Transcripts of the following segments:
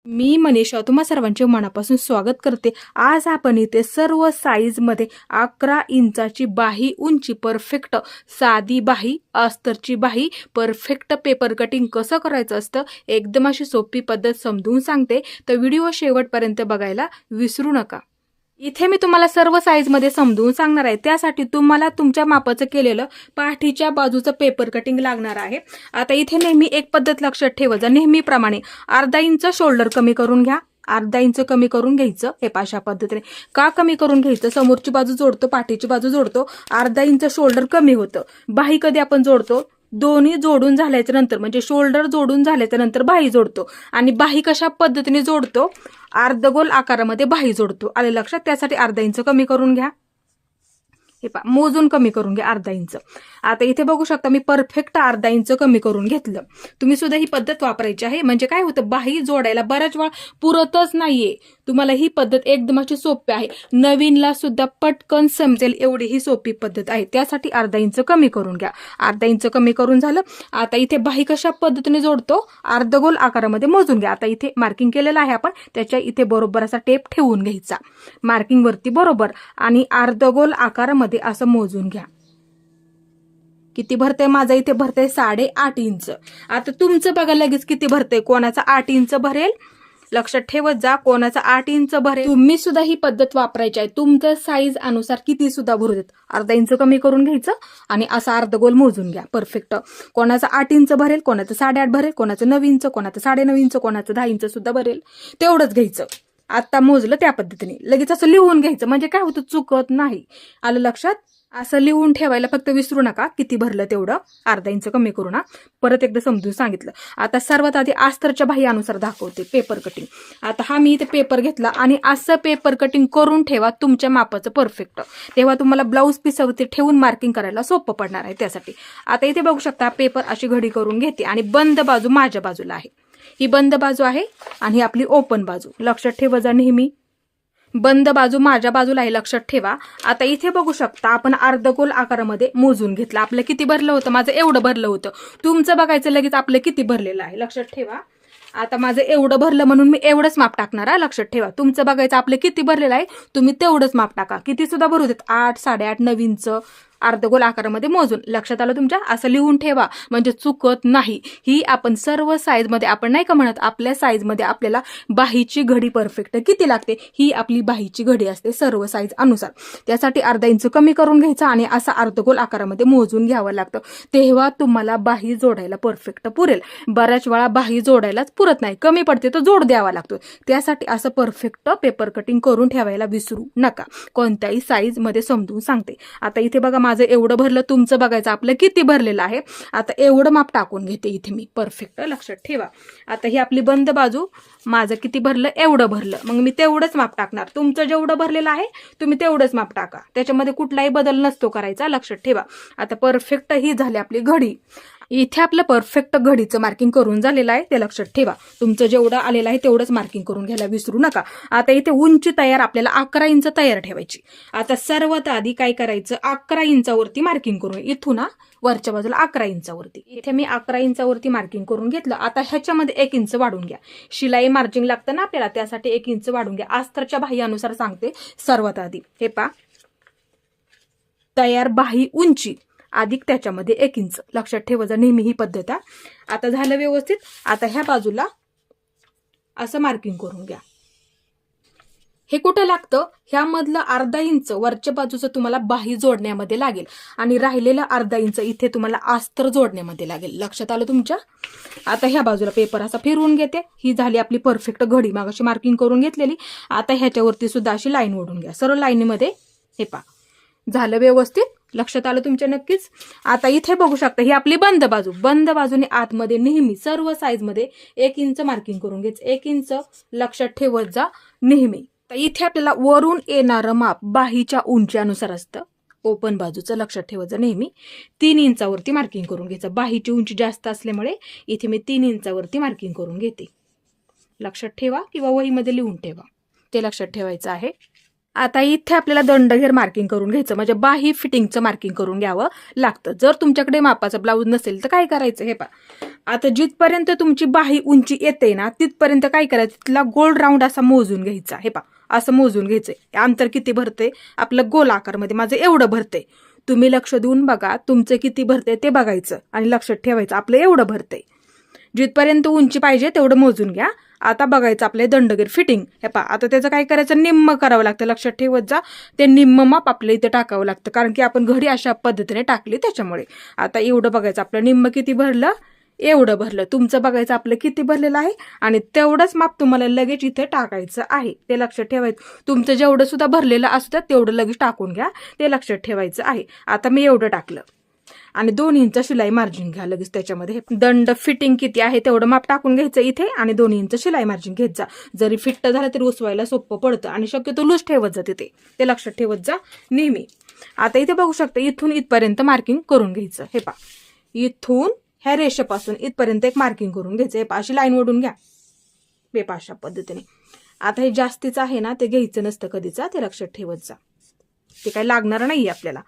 मी मनीषा तुम्हा सर्वांचे मनापासून स्वागत करते। आज आपण इथे सर्व साईज मध्ये 11 इंचाची बाही उंची परफेक्ट साधी बाही अस्तरची बाही परफेक्ट पेपर कटिंग कसं करायचं असतं एकदम अशी सोपी पद्धत समजून सांगते, तर व्हिडिओ शेवटपर्यंत बघायला विसरू नका। इथे मी तुम्हाला सर्व साईज मध्ये समजून सांगणार आहे। त्यासाठी तुम्हाला तुमच्या मापाचं केलेलं पाठीच्या बाजूचं पेपर कटिंग लागणार आहे। आता इथे नेहमी एक पद्धत लक्षात ठेवायचं, नेहमीप्रमाणे अर्धा इंच शोल्डर कमी करून घ्या, अर्धा इंच कमी करून घ्यायचं। हे अशा पद्धतीने का कमी करून घ्यायचं, समोरची बाजू जोडतो पाठीची बाजू जोडतो, अर्धा इंच शोल्डर कमी होतं। बाही कधी आपण जोडतो, दोन्ही जोडून झाल्याच्या नंतर, म्हणजे शोल्डर जोडून झाल्याच्या नंतर बाही जोडतो। आणि बाही कशा पद्धतीने जोडतो, अर्धगोल आकारामध्ये बाही जोडतो। आले लक्षात? त्यासाठी अर्धा इंच कमी करून घ्या, हे पहा मोजून कमी करून घ्या अर्धा इंच। आता इथे बघू शकता मी परफेक्ट अर्धा इंच कमी करून घेतलं। तुम्ही सुद्धा ही पद्धत वापरायची आहे, म्हणजे काय होतं बाही जोडायला बऱ्याच वेळा पुरतच नाहीये। तुम्हाला ही पद्धत एकदम अशी सोपी आहे, नवीनला सुद्धा पटकन समजेल एवढी ही सोपी पद्धत आहे। त्यासाठी अर्धा इंच कमी करून घ्या। अर्धा इंच कमी करून झालं। आता इथे बाही कशा पद्धतीने जोडतो, अर्धगोल आकारामध्ये मोजून घ्या। आता इथे मार्किंग केलेलं आहे आपण, त्याच्या इथे बरोबर असा टेप ठेवून घ्यायचा मार्किंग वरती बरोबर, आणि अर्धगोल आकारामध्ये असं मोजून घ्या। किती भरते माझं, इथे भरते 8.5 इंच। आता तुमचं बघा लगेच किती भरते, कोणाचा 8 इंच भरेल लक्षात ठेवत जा, कोणाचा 8 इंच भरेल। तुम्ही सुद्धा ही पद्धत वापरायची आहे, तुमच्या साईज अनुसार किती सुद्धा भरू देत। अर्धा इंच कमी करून घ्यायचं आणि असा अर्धगोल मोजून घ्या परफेक्ट। कोणाचा 8 इंच भरेल, कोणाचं 8.5 भरेल, कोणाचं 9 इंच, कोणाचं 9.5 इंच, कोणाचं 10 इंच सुद्धा भरेल, तेवढंच घ्यायचं। आता मोजलं त्या पद्धतीने लगेच असं लिहून घ्यायचं, म्हणजे काय होतं चुकत नाही। आलं लक्षात? असं लिहून ठेवायला फक्त विसरू नका किती भरलं तेवढं, अर्धा इंच कमी करू ना। परत एकदा समजून सांगितलं। आता सर्वात आधी अस्तरच्या बाही अनुसार दाखवते पेपर कटिंग। आता हा मी इथे पेपर घेतला आणि असं पेपर कटिंग करून ठेवा तुमच्या मापाचं परफेक्ट, तेव्हा तुम्हाला ब्लाऊज पीसवरती ठेवून मार्किंग करायला सोपं पडणार आहे। त्यासाठी आता इथे बघू शकता पेपर अशी घडी करून घेते आणि बंद बाजू माझ्या बाजूला आहे, ही बंद बाजू आहे आणि ही आपली ओपन बाजू। लक्षात ठेवा जा नेहमी, बंद बाजू माझ्या बाजूला आहे, लक्षात ठेवा। आता इथे बघू शकता आपण अर्धगोल आकारामध्ये मोजून घेतलं। आपलं किती भरलं होतं, माझं एवढं भरलं होतं। तुमचं बघायचं लगेच आपलं किती भरलेलं आहे, लक्षात ठेवा। आता माझं एवढं भरलं म्हणून मी एवढंच माप टाकणार आहे, लक्षात ठेवा। तुमचं बघायचं आपलं किती भरलेलं आहे, तुम्ही तेवढंच माप टाका। किती सुद्धा भरू देत, 8, 8.5, 9 इंच अर्धगोल आकारामध्ये मोजून। लक्षात आलं तुमच्या? असं लिहून ठेवा म्हणजे चुकत नाही। ही आपण सर्व साईज मध्ये, आपण नाही का म्हणत आपल्या साईज मध्ये आपल्याला बाहीची घडी परफेक्ट किती लागते, ही आपली बाहीची घडी असते सर्व साईज अनुसार। त्यासाठी अर्धा इंच कमी करून घ्यायचा आणि असा अर्धगोल आकारामध्ये मोजून घ्यावं लागतं, तेव्हा तुम्हाला बाही जोडायला परफेक्ट पुरेल। बऱ्याच वेळा बाही जोडायलाच पुरत नाही, कमी पडते तर जोड द्यावा लागतो। त्यासाठी असं परफेक्ट पेपर कटिंग करून ठेवायला विसरू नका, कोणत्याही साईज मध्ये समजून सांगते। आता इथे बघा माझं एवढं भरलं, तुमचं बघायचं आपलं किती भरलेलं आहे। आता एवढं माप टाकून घेते इथे मी परफेक्ट, लक्षात ठेवा। आता ही आपली बंद बाजू, माझं किती भरलं एवढं भरलं, मग मी तेवढंच माप टाकणार। तुमचं जेवढं भरलेलं आहे तुम्ही तेवढंच माप टाका, त्याच्यामध्ये कुठलाही बदल नसतो करायचा, लक्षात ठेवा। आता परफेक्ट ही झाली आपली घडी। इथे आपलं परफेक्ट घडीचं मार्किंग करून झालेलं आहे, ते लक्षात ठेवा। तुमचं जेवढं आलेलं आहे तेवढंच मार्किंग करून घ्यायला विसरू नका। आता इथे उंची तयार आपल्याला 11 इंच तयार ठेवायची। आता सर्वात आधी काय करायचं, 11 इंचावरती मार्किंग करून, इथून वरच्या बाजूला 11 इंचावरती, इथे मी 11 इंचावरती मार्किंग करून घेतलं। आता ह्याच्यामध्ये 1 इंच वाढून घ्या, शिलाई मार्जिंग लागतं ना आपल्याला, त्यासाठी 1 इंच वाढून घ्या। अस्तरच्या बाही अनुसार सांगते सर्वात आधी, हे पहा तयार बाही उंची अधिक त्याच्यामध्ये 1 इंच, लक्षात ठेवायचं नेहमी ही पद्धत आहे। आता झालं व्यवस्थित। आता ह्या बाजूला असं मार्किंग करून घ्या। हे कुठं लागतं, ह्यामधलं अर्धा इंच वरच्या बाजूचं तुम्हाला बाही जोडण्यामध्ये लागेल आणि राहिलेलं अर्धा इंच इथे तुम्हाला अस्तर जोडण्यामध्ये लागेल, लक्षात आलं तुमच्या। आता ह्या बाजूला पेपर असा फिरवून घेते, ही झाली आपली परफेक्ट घडी मागाशी मार्किंग करून घेतलेली। आता ह्याच्यावरती सुद्धा अशी लाईन ओढून घ्या, सरळ लाईनीमध्ये, हे पहा झालं व्यवस्थित, लक्षात आलं तुमच्या नक्कीच। आता इथे बघू शकता ही आपली बंद बाजू, बंद बाजूने आतमध्ये नेहमी सर्व साईज मध्ये 1 इंच मार्किंग करून घ्यायचं, 1 इंच लक्षात ठेवत जा नेहमी। तर इथे आपल्याला वरून येणारं माप बाहीच्या उंचीनुसार असतं, ओपन बाजूचं लक्षात ठेवायचं नेहमी। 3 इंचावरती मार्किंग करून घ्यायचं, बाहीची उंची जास्त असल्यामुळे इथे मी 3 इंचावरती मार्किंग करून घेते, लक्षात ठेवा किंवा वहीमध्ये लिहून ठेवा, ते लक्षात ठेवायचं आहे। आता इथे आपल्याला दंडघेर मार्किंग करून घ्यायचं, म्हणजे बाही फिटिंगचं मार्किंग करून घ्यावं लागतं. जर तुमच्याकडे मापाचा ब्लाऊज नसेल तर काय करायचं, हे पहा आता जिथपर्यंत तुमची बाही उंची येते ना तिथपर्यंत काय करायचं, तिथला गोल राऊंड असा मोजून घ्यायचा. हे पहा असं मोजून घ्यायचंय. अंतर किती भरते आपलं गोल आकारमध्ये, माझं एवढं भरते. तुम्ही लक्ष देऊन बघा तुमचं किती भरते ते बघायचं आणि लक्षात ठेवायचं आपलं एवढं भरते. जिथपर्यंत उंची पाहिजे तेवढं मोजून घ्या. आता बघायचं आपले दंडगीर फिटिंग. हे पहा आता त्याचं काय करायचं, निम्म करावं लागतं. लक्षात ठेवत जा, ते निम्म माप आपल्या इथे टाकावं लागतं, कारण की आपण घडी अशा पद्धतीने टाकली त्याच्यामुळे. आता एवढं बघायचं आपलं निम्म किती भरलं, एवढं भरलं. तुमचं बघायचं आपलं किती भरलेलं आहे आणि तेवढंच माप तुम्हाला लगेच इथे टाकायचं आहे. ते लक्षात ठेवायचं. तुमचं जेवढं सुद्धा भरलेलं असतं तेवढं लगेच टाकून घ्या, ते लक्षात ठेवायचं आहे. आता मी एवढं टाकलं आणि 2 इंच शिलाई मार्जिन घ्या लगेच त्याच्यामध्ये. दंड फिटिंग किती आहे तेवढं माप टाकून घ्यायचं इथे आणि 2 इंच शिलाई मार्जिन घेत जा. जरी फिट्ट झालं तरी उसवायला सोपं पडतं आणि शक्यतो लूज ठेवत जा तिथे, ते लक्षात ठेवत जा नेहमी. आता इथे बघू शकता इथून इथपर्यंत मार्किंग करून घ्यायचं. हे पहा इथून ह्या रेषेपासून इथपर्यंत एक मार्किंग करून घ्यायचं. हे पहा अशी लाईन ओढून घ्या अशा पद्धतीने. आता हे जास्तीचं आहे ना ते घ्यायचं नसतं कधीचा, ते लक्षात ठेवत जा, ते काही लागणार नाहीये आपल्याला.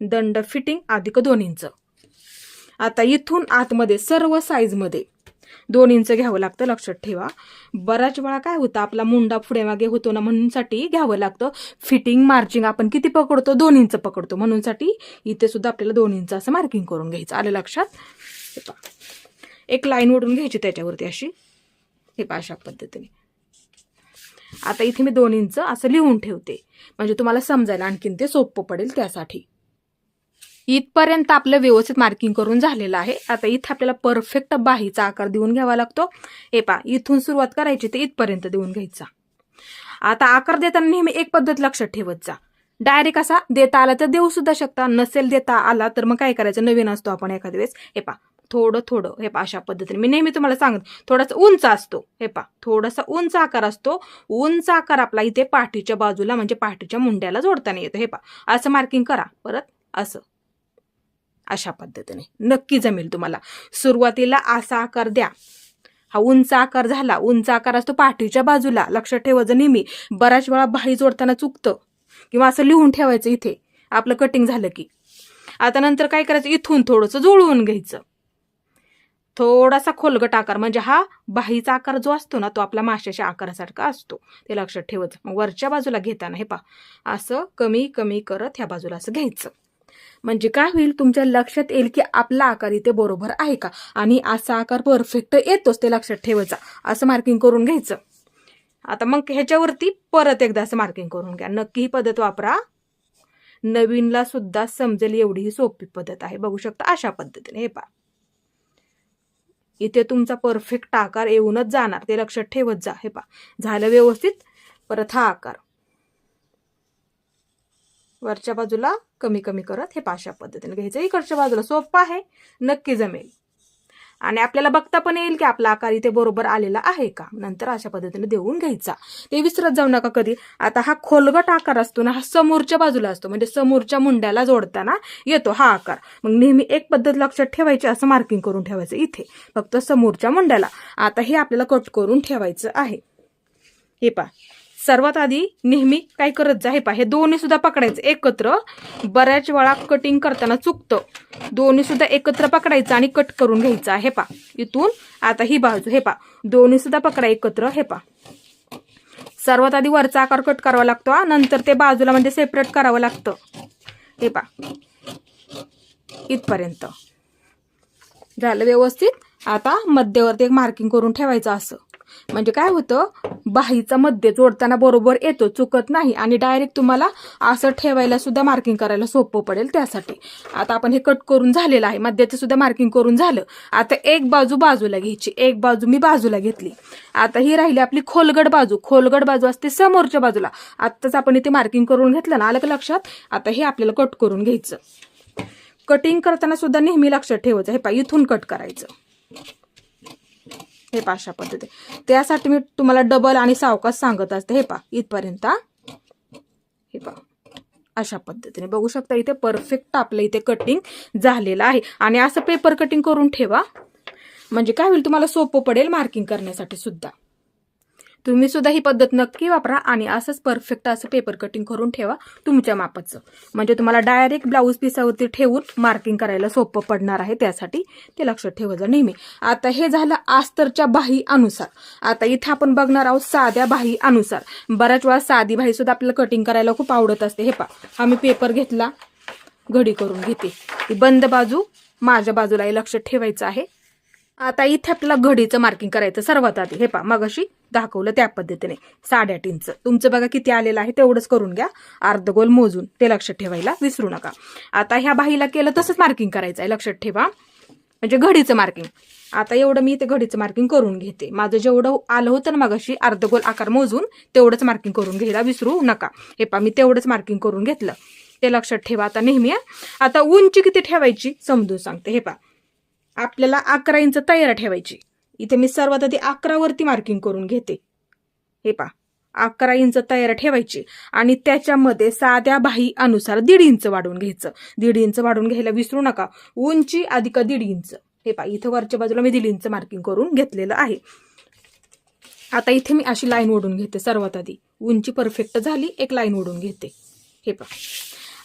दंड फिटिंग अधिक 2 इंच. आता इथून आतमध्ये सर्व साईज मध्ये 2 इंच घ्यावं लागतं, लक्षात ठेवा. बराच वेळा काय होतं आपला मुंडा पुढे मागे होतो ना, म्हणूनसाठी घ्यावं लागतं. फिटिंग मार्जिंग आपण किती पकडतो, 2 इंच पकडतो, म्हणूनसाठी इथे सुद्धा आपल्याला 2 इंच असं मार्किंग करून घ्यायचं. आलं लक्षात. एक लाईन ओढून घ्यायची त्याच्यावरती अशी, हे पहा अशा पद्धतीने. आता इथे मी 2 इंच असं लिहून ठेवते, म्हणजे तुम्हाला समजायला आणखीन ते सोपं पडेल त्यासाठी. इथपर्यंत आपलं व्यवस्थित मार्किंग करून झालेलं आहे. आता इथं आपल्याला परफेक्ट बाहीचा आकार देऊन घ्यावा लागतो. हे पहा इथून सुरुवात करायची ते इथपर्यंत देऊन घ्यायचा. आता आकार देताना नेहमी एक पद्धत लक्षात ठेवत जा. डायरेक्ट असा देता आला तर देऊ सुद्धा शकता, नसेल देता आला तर मग काय करायचं, नवीन असतो आपण एखाद्या वेळेस. हे पहा थोडं थोडं, हे पहा अशा पद्धतीने मी नेहमी तुम्हाला सांगत, थोडासा उंच असतो. हे पहा थोडासा उंच आकार असतो. उंच आकार आपला इथे पाठीच्या बाजूला म्हणजे पाठीच्या मुंड्याला जोडताना येतं. हे पहा असं मार्किंग करा, परत असं अशा पद्धतीने नक्की जमेल तुम्हाला. सुरुवातीला असा आकार द्या. हा उंच आकार झाला. उंच आकार असतो पाठीच्या बाजूला, लक्षात ठेवायचं नेहमी. बऱ्याच वेळा बाही जोडताना चुकतं, किंवा असं लिहून ठेवायचं इथे आपलं कटिंग झालं की. आता नंतर काय करायचं, इथून थोडंसं जुळवून घ्यायचं. थोडासा खोलगट आकार, म्हणजे हा बाहीचा आकार जो असतो ना तो आपला माशाच्या आकारासारखा असतो, ते लक्षात ठेवायचं. मग वरच्या बाजूला घेताना हे पहा असं कमी कमी करत ह्या बाजूला असं घ्यायचं. म्हणजे काय होईल, तुमच्या लक्षात येईल की आपला आकार इथे बरोबर आहे का, आणि असा आकार परफेक्ट येतोच, ते लक्षात ठेवायचा. असं मार्किंग करून घ्यायचं. आता मग ह्याच्यावरती परत एकदा असं मार्किंग करून घ्या. नक्की ही पद्धत वापरा, नवीनला सुद्धा समजेल एवढी ही सोपी पद्धत आहे. बघू शकता अशा पद्धतीने. हे पहा इथे तुमचा परफेक्ट आकार येऊनच जाणार, ते लक्षात ठेवत जा. हे पहा झालं व्यवस्थित. परत हा आकार वरच्या बाजूला कमी कमी करत हे अशा पद्धतीने घ्यायचं. इकडच्या बाजूला सोपं आहे, नक्की जमेल. आणि आपल्याला बघता पण येईल की आपला आकार इथे बरोबर आलेला आहे का. नंतर अशा पद्धतीने देऊन घ्यायचा, ते विसरत जाऊ नका कधी. आता हा खोलगट आकार असतो ना, हा समोरच्या बाजूला असतो, म्हणजे समोरच्या मुंड्याला जोडताना येतो हा आकार. मग नेहमी एक पद्धत लक्षात ठेवायची, असं मार्किंग करून ठेवायचं इथे फक्त समोरच्या मुंड्याला. आता हे आपल्याला कट करून ठेवायचं आहे. हे पहा सर्वात आधी नेहमी काय करत जा, हे पहा हे दोन्ही सुद्धा पकडायचं एकत्र. बऱ्याच वेळा कटिंग करताना चुकतं, दोन्ही सुद्धा एकत्र पकडायचं आणि कट करून घ्यायचं. हे पहा इथून आता ही बाजू, हे पहा दोन्ही सुद्धा पकडा एकत्र. हे पहा सर्वात आधी वरचा आकार कट करावा लागतो, नंतर ते बाजूला म्हणजे सेपरेट करावं लागतं. हे पहा इथपर्यंत झालं व्यवस्थित. आता मध्यवर्ती एक मार्किंग करून ठेवायचं असं, म्हणजे काय होतं, बाहीचा मध्ये जोडताना बरोबर येतो, चुकत नाही. आणि डायरेक्ट तुम्हाला असं ठेवायला सुद्धा मार्किंग करायला सोपं पडेल त्यासाठी. आता आपण हे कट करून झालेलं आहे, मध्याचं सुद्धा मार्किंग करून झालं. आता एक बाजू बाजूला घ्यायची, एक बाजू मी बाजूला घेतली. आता ही राहिली आपली खोलगट बाजू. खोलगट बाजू असते समोरच्या बाजूला. आत्ताच आपण इथे मार्किंग करून घेतलं ना, आलं का लक्षात. आता हे आपल्याला कट करून घ्यायचं. कटिंग करताना सुद्धा नेहमी लक्षात ठेवायचं. हे पहा इथून कट करायचं, हे पहा अशा पद्धती. त्यासाठी मी तुम्हाला डबल आणि सावकाश सांगत असते. हे पहा इथपर्यंत, हे पहा अशा पद्धतीने बघू शकता. इथे परफेक्ट आपलं इथे कटिंग झालेलं आहे. आणि असं पेपर कटिंग करून ठेवा, म्हणजे काय होईल तुम्हाला सोपं पडेल मार्किंग करण्यासाठी सुद्धा. तुम्ही सुद्धा ही पद्धत नक्की वापरा आणि असंच परफेक्ट असं पेपर कटिंग करून ठेवा तुमच्या मापाचं, म्हणजे तुम्हाला डायरेक्ट ब्लाऊज पिसावरती ठेवून मार्किंग करायला सोपं पडणार आहे, त्यासाठी ते लक्षात ठेवायचं नेहमी. आता हे झालं अस्तरच्या बाही अनुसार. आता इथे आपण बघणार आहोत साध्या बाही अनुसार. बऱ्याच वेळा साधी बाही सुद्धा आपल्याला कटिंग करायला खूप आवडत असते. हे पहा, हा मी पेपर घेतला, घडी करून घेते, ही बंद बाजू माझ्या बाजूला लक्ष ठेवायचं आहे. आता इथे आपल्याला घडीचं मार्किंग करायचं सर्वात आधी. हे पहा, मगाशी दाखवलं त्या पद्धतीने 8.5 इंच. तुमचं बघा किती आलेलं आहे तेवढंच करून घ्या, अर्धगोल मोजून, ते लक्षात ठेवायला विसरू नका. आता ह्या बाहीला केलं तसंच मार्किंग करायचं आहे, लक्षात ठेवा, म्हणजे घडीचं मार्किंग. आता एवढं मी ते घडीचं मार्किंग करून घेते. माझं जेवढं आलं होतं ना मगाशी अर्धगोल आकार मोजून तेवढंच मार्किंग करून घ्यायला विसरू नका. हे पहा, मी तेवढंच मार्किंग करून घेतलं, ते लक्षात ठेवा आता नेहमी. आता उंची किती ठेवायची समजून सांगते. हे पहा, आपल्याला 11 इंच तयार ठेवायची. इथे मी सर्वात आधी 11 वरती मार्किंग करून घेते. हे पहा, 11 इंच तयार ठेवायची आणि त्याच्यामध्ये साध्या बाही अनुसार 1.5 इंच वाढवून घ्यायचं. 1.5 इंच वाढवून घ्यायला विसरू नका. उंची अधिक 1.5 इंच. हे पहा, इथं वरच्या बाजूला मी 1.5 इंच मार्किंग करून घेतलेलं आहे. आता इथे मी अशी लाईन ओढून घेते. सर्वात आधी उंची परफेक्ट झाली, एक लाईन ओढून घेते. हे पहा,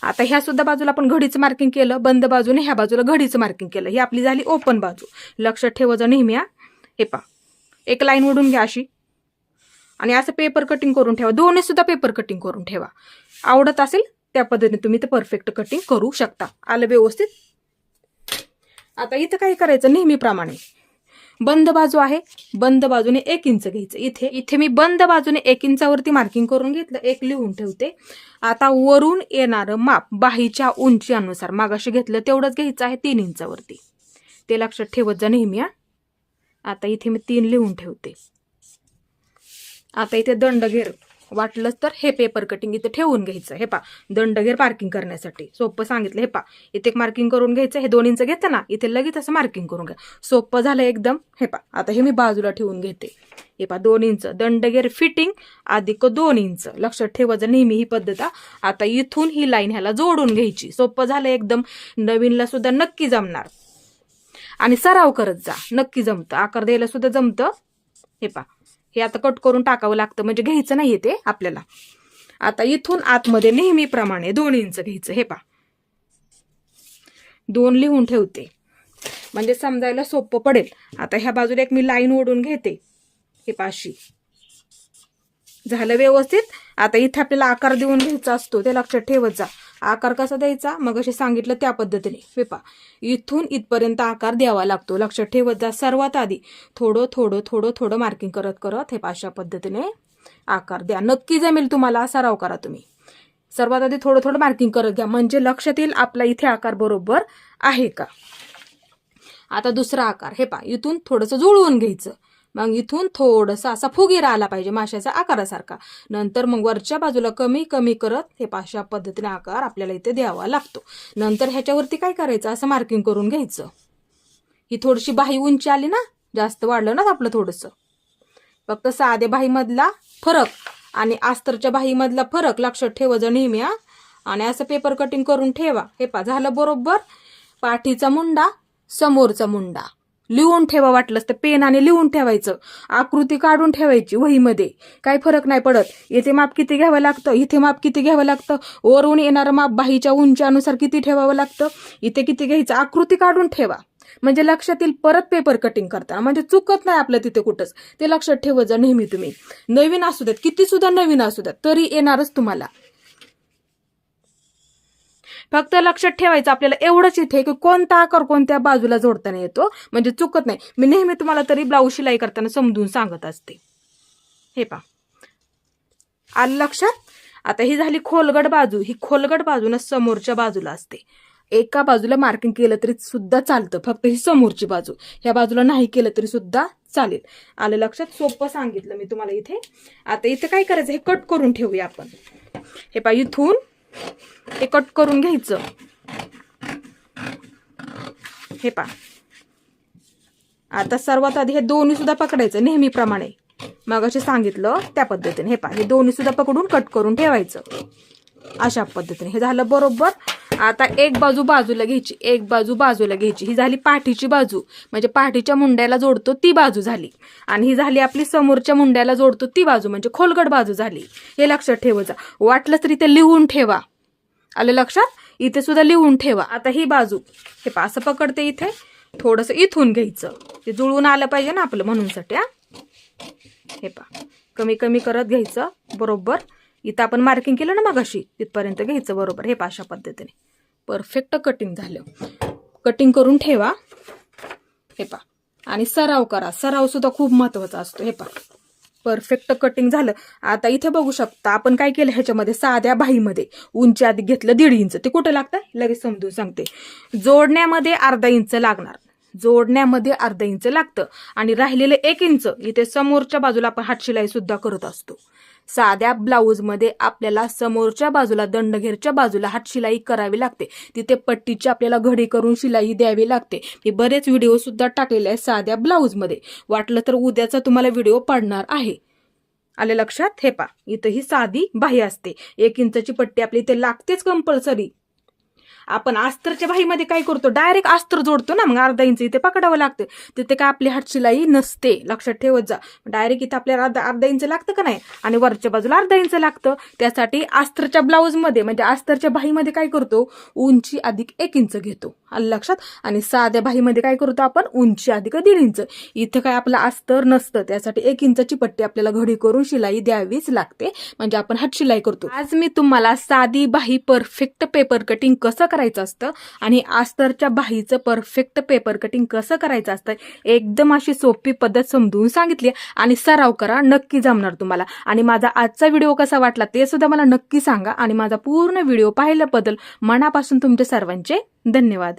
आता ह्या सुद्धा बाजूला आपण घडीचं मार्किंग केलं, बंद बाजूने ह्या बाजूला घडीचं मार्किंग केलं. ही आपली झाली ओपन बाजू, लक्षात ठेवायचं नेहमी. हे पहा, एक लाईन ओढून घ्या अशी आणि असं पेपर कटिंग करून ठेवा. दोन्ही सुद्धा पेपर कटिंग करून ठेवा. आवडत असेल त्या पद्धतीने तुम्ही ते परफेक्ट कटिंग करू शकता. आलं व्यवस्थित. आता इथं काय करायचं, नेहमीप्रमाणे बंद बाजू आहे, बंद बाजूने 1 इंच घ्यायचं. इथे मी बंद बाजूने 1 इंचावरती मार्किंग करून घेतलं, एक लिहून ठेवते. आता वरून येणारं माप बाहीच्या उंची अनुसार मागाशी घेतलं तेवढंच घ्यायचं आहे 3 इंचावरती, ते लक्षात ठेवत जा नेहमी. आता इथे मी 3 लिहून ठेवते. आता इथे दंडघेर वाटलंच तर हे पेपर कटिंग इथे ठेवून घ्यायचं. हे पहा, दंडघेर मार्किंग करण्यासाठी सोपं सांगितलं. हे पहा, इथे एक मार्किंग करून घ्यायचं. हे 2 इंच घेतं ना, इथे लगेच असं मार्किंग करून घ्या. सोपं झालं एकदम. हे पहा, आता हे मी बाजूला ठेवून घेते. हे पहा, 2 इंच दंडघेर फिटिंग अधिक 2 इंच, लक्षात ठेवायचं नेहमी ही पद्धत. आता इथून ही लाईन ह्याला जोडून घ्यायची. सोपं झालं एकदम. नवीनला सुद्धा नक्की जमणार आणि सराव करत जा, नक्की जमतं. आकार द्यायला सुद्धा जमतं. हे पहा, हे आता कट करून टाकावं लागतं, म्हणजे घ्यायचं नाहीये ते आपल्याला. आता इथून आतमध्ये नेहमीप्रमाणे 2 इंच घ्यायचं. हे पहा, 2 लिहून ठेवते म्हणजे समजायला सोपं पडेल. आता ह्या बाजूला एक मी लाईन ओढून घेते. हे पाशी झालं व्यवस्थित. आता इथे आपल्याला आकार देऊन घ्यायचा असतो, ते लक्षात ठेवत जा. आकार कसा द्यायचा मग असे सांगितलं त्या पद्धतीने. हे पहा, इथून इथपर्यंत आकार द्यावा लागतो, लक्षात ठेवत जा. सर्वात आधी थोडं थोडं थोडं थोडं मार्किंग करत करत हे अशा पद्धतीने आकार द्या. नक्की जमेल तुम्हाला, सराव करा तुम्ही. सर्वात आधी थोडं थोडं मार्किंग करत घ्या, म्हणजे लक्षात येईल आपला इथे आकार बरोबर आहे का. आता दुसरा आकार. हे पहा, इथून थोडंसं जुळवून घ्यायचं. मग इथून थोडंसं असा फुगीरा आला पाहिजे माशाच्या आकारासारखा. नंतर मग वरच्या बाजूला कमी कमी करत हे अशा पद्धतीने आकार आपल्याला इथे द्यावा लागतो. नंतर ह्याच्यावरती काय करायचं, असं मार्किंग करून घ्यायचं. ही थोडीशी बाही उंची आली ना, जास्त वाढलं ना आपलं थोडंसं. फक्त साध्या बाहीमधला फरक आणि अस्तरच्या बाहीमधला फरक लक्षात ठेवायचं नेहमी. आणि असं पेपर कटिंग करून ठेवा. हे पहा, झालं बरोबर. पाठीचा मुंडा, समोरचा मुंडा लिहून ठेवा. वाटलंच तर पेनाने लिहून ठेवायचं. आकृती काढून ठेवायची वहीमध्ये, काही फरक नाही पडत. इथे माप किती घ्यावं लागतं, इथे माप किती घ्यावं लागतं, वरून येणारं माप बाहीच्या उंचीनुसार किती ठेवावं लागतं, इथे किती घ्यायचं, आकृती काढून ठेवा. म्हणजे लक्षात येईल परत पेपर कटिंग करताना, म्हणजे चुकत नाही आपलं तिथे कुठंच. ते लक्षात ठेवत जा नेहमी तुम्ही. नवीन असू द्यात, किती सुद्धा नवीन असू द्यात, तरी येणारच तुम्हाला. फक्त लक्षात ठेवायचं आपल्याला एवढंच इथे की कोणता आकार कोणत्या बाजूला जोडताना येतो, म्हणजे चुकत नाही. मी नेहमी तुम्हाला तरी ब्लाऊज शिलाई करताना समजून सांगत असते. हे पहा, आलं लक्षात. आता ही झाली खोलगट बाजू. ही खोलगट बाजून समोरच्या बाजूला असते. एका बाजूला मार्किंग केलं तरी सुद्धा चालतं, फक्त ही समोरची बाजू. ह्या बाजूला नाही केलं तरी सुद्धा चालेल. आलं लक्षात. सोपं सांगितलं मी तुम्हाला इथे. आता इथे काय करायचं, हे कट करून ठेवूया आपण. हे पहा, इथून हे कट करून घ्यायचं. हे पहा, आता सर्वात आधी हे दोन्ही सुद्धा पकडायचं नेहमीप्रमाणे, मगाशी सांगितलं त्या पद्धतीने. हे पहा, हे दोन्ही सुद्धा पकडून कट करून ठेवायचं अशा पद्धतीने. हे झालं बरोबर. आता एक बाजू बाजूला घ्यायची, एक बाजू बाजूला घ्यायची. ही झाली पाठीची बाजू, म्हणजे पाठीच्या मुंड्याला जोडतो ती बाजू झाली. आणि ही झाली आपली समोरच्या मुंड्याला जोडतो ती बाजू, म्हणजे खोलगट बाजू झाली. हे लक्षात ठेवायचं. वाटलं तर इथे लिहून ठेवा. आलं लक्षात? इथे सुद्धा लिहून ठेवा. आता ही बाजू हे पा असं पकडते, इथे थोडंसं इथून घ्यायचं, ते जुळून आलं पाहिजे ना आपलं म्हणूनसाठी. हे पा कमी कमी करत घ्यायचं बरोबर. इथं आपण मार्किंग केलं ना मगाशी, तिथपर्यंत घ्यायचं बरोबर. हे पा अशा पद्धतीने परफेक्ट कटिंग झालं. कटिंग करून ठेवा. हे पा आणि सराव करा. सराव सुद्धा खूप महत्वाचा असतो. हे पा परफेक्ट कटिंग झालं. आता इथे बघू शकता आपण काय केलं, ह्याच्यामध्ये साध्या बाहीमध्ये उंची आधी घेतलं 1.5 इंच. ते कुठे लागतं लगेच समजून सांगते. जोडण्यामध्ये अर्धा इंच लागणार, जोडण्यामध्ये अर्धा इंच लागतं. आणि राहिलेले 1 इंच इथे समोरच्या बाजूला आपण हातशिलाई सुद्धा करत असतो. साध्या ब्लाऊजमध्ये आपल्याला समोरच्या बाजूला दंडघेरच्या बाजूला हातशिलाई करावी लागते. तिथे पट्टीची आपल्याला घडी करून शिलाई द्यावी लागते. मी बरेच व्हिडिओ सुद्धा टाकलेले आहेत साध्या ब्लाऊजमध्ये. वाटलं तर उद्याचा तुम्हाला व्हिडिओ पडणार आहे. आले लक्षात? हे पा इथं ही साधी बाही असते. 1 इंचची पट्टी आपली इथे लागतेच कंपल्सरी. आपण अस्तरच्या बाहीमध्ये काय करतो, डायरेक्ट अस्तर जोडतो ना, मग अर्धा इंच इथे पकडावं लागतं. तिथे काय आपली हातशिलाई नसते, लक्षात ठेवत जा. डायरेक्ट इथे आपल्याला अर्धा इंच लागतं का नाही, आणि वरच्या बाजूला अर्धा इंच लागतं. त्यासाठी अस्तरच्या ब्लाऊजमध्ये म्हणजे अस्तरच्या बाहीमध्ये काय करतो, उंची अधिक 1 इंच घेतो. आलं लक्षात? आणि साध्या बाहीमध्ये काय करतो आपण, उंची अधिक 1.5 इंच. इथं काय आपलं अस्तर नसतं, त्यासाठी 1 इंचाची पट्टी आपल्याला घडी करून शिलाई द्यावीच लागते, म्हणजे आपण हातशिलाई करतो. आज मी तुम्हाला साधी बाही परफेक्ट पेपर कटिंग कसं करायचं असतं आणि अस्तरच्या बाहीचं परफेक्ट पेपर कटिंग कसं करायचं असतं एकदम अशी सोपी पद्धत समजून सांगितली. आणि सराव करा, नक्की जमणार तुम्हाला. आणि माझा आजचा व्हिडिओ कसा वाटला ते सुद्धा मला नक्की सांगा. आणि माझा पूर्ण व्हिडिओ पाहिल्याबद्दल मनापासून तुमचे सर्वांचे धन्यवाद.